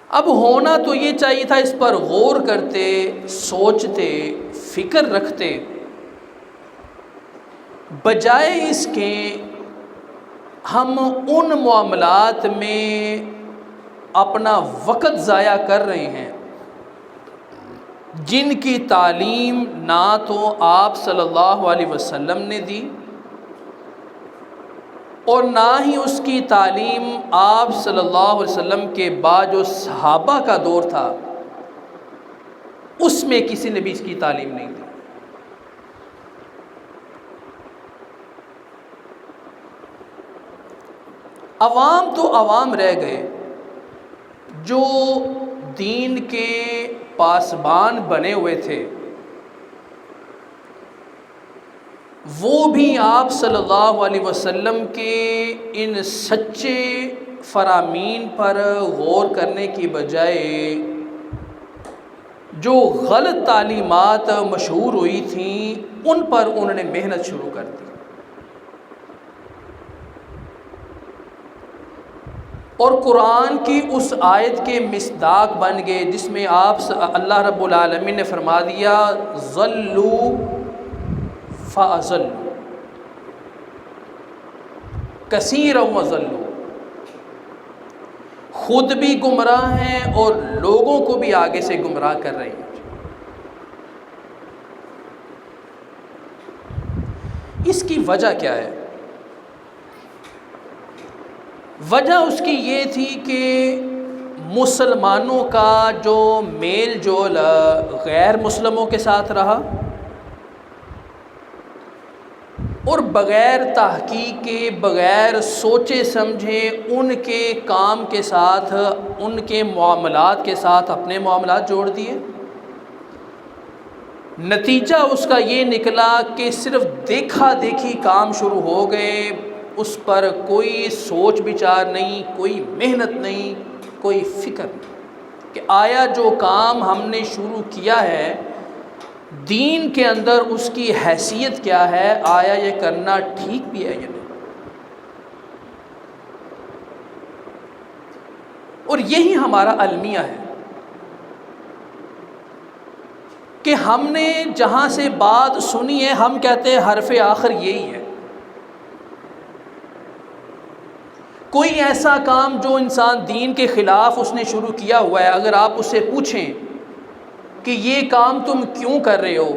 اب ہونا تو یہ چاہیے تھا اس پر غور کرتے، سوچتے، فکر رکھتے، بجائے اس کے ہم ان معاملات میں اپنا وقت ضائع کر رہے ہیں جن کی تعلیم نہ تو آپ صلی اللہ علیہ وسلم نے دی اور نہ ہی اس کی تعلیم آپ صلی اللہ علیہ وسلم کے بعد جو صحابہ کا دور تھا اس میں کسی نے بھی اس کی تعلیم نہیں دی۔ عوام تو عوام رہ گئے، جو دین کے پاسبان بنے ہوئے تھے وہ بھی آپ صلی اللہ علیہ وسلم کے ان سچے فرامین پر غور کرنے کی بجائے جو غلط تعلیمات مشہور ہوئی تھیں ان پر انہوں نے محنت شروع کر دی، اور قرآن کی اس آیت کے مصداق بن گئے جس میں اللہ رب العالمین نے فرما دیا ضلوا فاضلوا کثیرا وضلوا، خود بھی گمراہ ہیں اور لوگوں کو بھی آگے سے گمراہ کر رہے ہیں۔ اس کی وجہ کیا ہے؟ وجہ اس کی یہ تھی کہ مسلمانوں کا جو میل جول غیر مسلموں کے ساتھ رہا اور بغیر تحقیق کے، بغیر سوچے سمجھے ان کے کام کے ساتھ، ان کے معاملات کے ساتھ اپنے معاملات جوڑ دیے۔ نتیجہ اس کا یہ نکلا کہ صرف دیکھا دیکھی کام شروع ہو گئے، اس پر کوئی سوچ بچار نہیں، کوئی محنت نہیں، کوئی فکر نہیں کہ آیا جو کام ہم نے شروع کیا ہے دین کے اندر اس کی حیثیت کیا ہے، آیا یہ کرنا ٹھیک بھی ہے یا نہیں۔ اور یہی ہمارا المیہ ہے کہ ہم نے جہاں سے بات سنی ہے ہم کہتے ہیں حرف آخر یہی ہے۔ کوئی ایسا کام جو انسان دین کے خلاف اس نے شروع کیا ہوا ہے، اگر آپ اس سے پوچھیں کہ یہ کام تم کیوں کر رہے ہو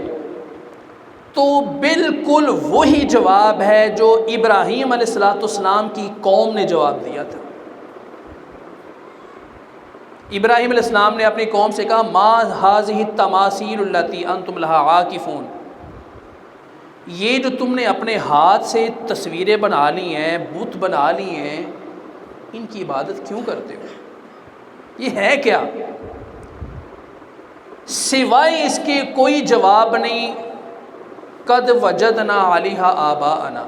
تو بالکل وہی جواب ہے جو ابراہیم علیہ السلام کی قوم نے جواب دیا تھا۔ ابراہیم علیہ السلام نے اپنی قوم سے کہا ما هذه التماثیل التي انتم لها عاکفون، یہ جو تم نے اپنے ہاتھ سے تصویریں بنا لی ہیں، بت بنا لی ہیں، ان کی عبادت کیوں کرتے ہو؟ یہ ہے کیا؟ سوائے اس کے کوئی جواب نہیں، قد وجدنا علیہا آباءنا،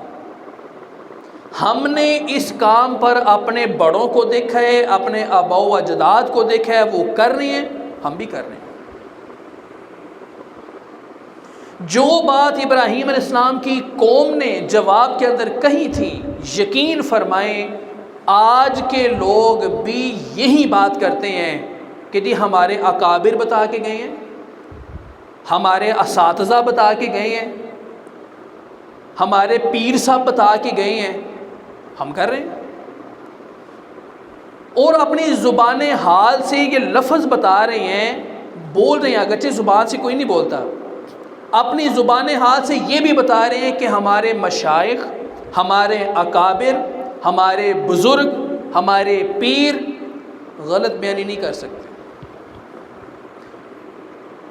ہم نے اس کام پر اپنے بڑوں کو دیکھا ہے، اپنے آباء و اجداد کو دیکھا ہے، وہ کر رہے ہیں، ہم بھی کر رہے ہیں۔ جو بات ابراہیم علیہ السلام کی قوم نے جواب کے اندر کہی تھی، یقین فرمائیں آج کے لوگ بھی یہی بات کرتے ہیں کہ جی ہمارے اکابر بتا کے گئے ہیں، ہمارے اساتذہ بتا کے گئے ہیں، ہمارے پیر صاحب بتا کے گئے ہیں، ہم کر رہے ہیں۔ اور اپنی زبان حال سے یہ لفظ بتا رہے ہیں، بول رہے ہیں، اگرچہ زبان سے کوئی نہیں بولتا، اپنی زبان حال سے یہ بھی بتا رہے ہیں کہ ہمارے مشائخ، ہمارے اکابر، ہمارے بزرگ، ہمارے پیر غلط بیانی نہیں کر سکتے۔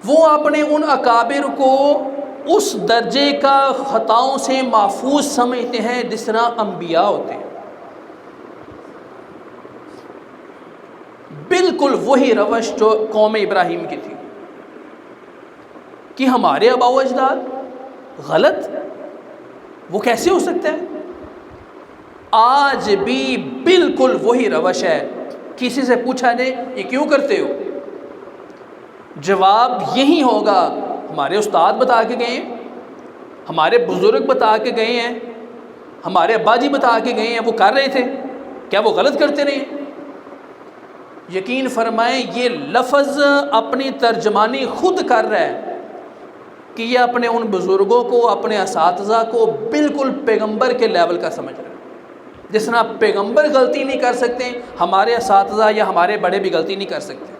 وہ اپنے ان اکابر کو اس درجے کا خطاؤں سے محفوظ سمجھتے ہیں جس طرح انبیاء ہوتے ہیں۔ بالکل وہی روش جو قوم ابراہیم کی تھی کہ ہمارے آباء و اجداد غلط، وہ کیسے ہو سکتا ہے؟ آج بھی بالکل وہی روش ہے۔ کسی سے پوچھا جائے یہ کیوں کرتے ہو، جواب یہی ہوگا ہمارے استاد بتا کے گئے ہیں، ہمارے بزرگ بتا کے گئے ہیں، ہمارے ابا جی بتا کے گئے ہیں، وہ کر رہے تھے، کیا وہ غلط کرتے رہے؟ یقین فرمائیں یہ لفظ اپنی ترجمانی خود کر رہا ہے کہ یہ اپنے ان بزرگوں کو، اپنے اساتذہ کو بالکل پیغمبر کے لیول کا سمجھ رہا ہے۔ جس طرح پیغمبر غلطی نہیں کر سکتے، ہمارے اساتذہ یا ہمارے بڑے بھی غلطی نہیں کر سکتے۔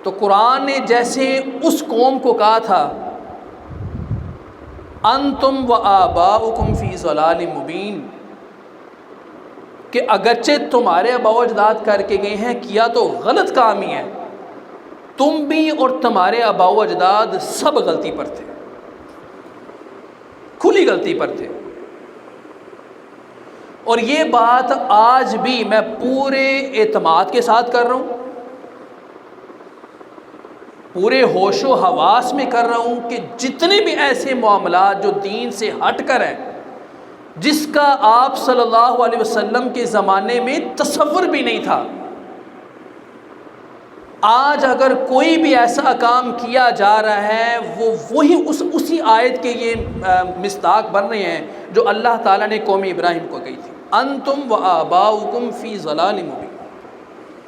تو قرآن نے جیسے اس قوم کو کہا تھا انتم و آباؤکم فی ضلال مبین، کہ اگرچہ تمہارے آباء و اجداد کر کے گئے ہیں، کیا تو غلط کام ہی ہے، تم بھی اور تمہارے آباء و اجداد سب غلطی پر تھے، کھلی غلطی پر تھے۔ اور یہ بات آج بھی میں پورے اعتماد کے ساتھ کر رہا ہوں، پورے ہوش و حواس میں کر رہا ہوں کہ جتنے بھی ایسے معاملات جو دین سے ہٹ کر ہیں، جس کا آپ صلی اللہ علیہ وسلم کے زمانے میں تصور بھی نہیں تھا، آج اگر کوئی بھی ایسا کام کیا جا رہا ہے وہی اسی آیت کے یہ مصداق بن رہے ہیں جو اللہ تعالیٰ نے قوم ابراہیم کو کہی تھی، انتم و آباؤکم فی ضلال مبین۔